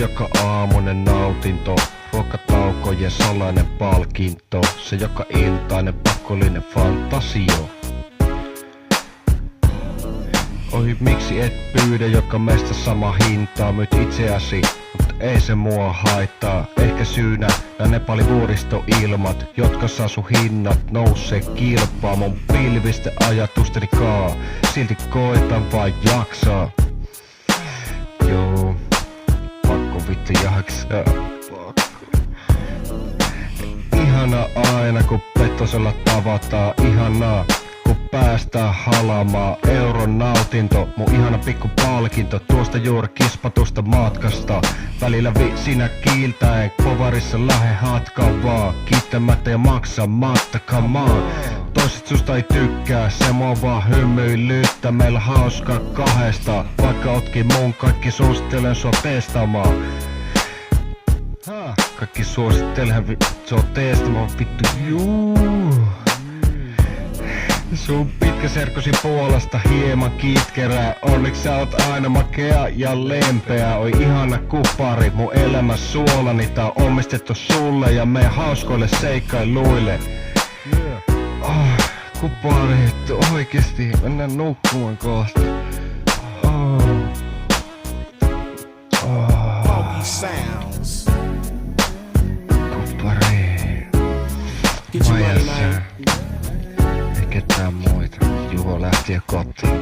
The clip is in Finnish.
joka aamunen nautinto, ruokataukojen salainen palkinto, se joka iltainen pakollinen fantasio. Oi, miksi et pyydä joka meistä sama hintaa, myyt itseäsi, mutta ei se mua haittaa. Ehkä syynä nää Nepalin vuoristoilmat, jotka saa sun hinnat nousee kilpaa mun pilvistä ajatusteni kaa. Silti koetan vaan jaksaa. Joo, pakko vittu jaksaa. Ihana aina kun petosella tavataan, ihanaa kun päästään halamaan. Euron nautinto, mun ihana pikku palkinto tuosta juuri kispatusta matkasta. Välillä sinä kiiltäen, kovarissa lähe hatkaan vaan, kiittämättä ja maksamatta, come on. Toiset susta ei tykkää, se mua vaan hymyilyttää, meillä hauskaa kahdesta. Vaikka ootkin mun, kaikki suosittelen sua testaamaan. Kaikki suosittelen sua testaamaan, vittu juu. Sun pitkä serkkusi puolesta hieman kitkerää, onneksi sä oot aina makea ja lempeä. Oi ihana kupari, mun elämä suolani, tää on omistettu sulle ja meidän hauskoille seikkailuille. Kupari, oikeesti, mennään nukkumaan kohta. Kupari, majassa. Ei ketään muita. Juho lähti jo kotiin.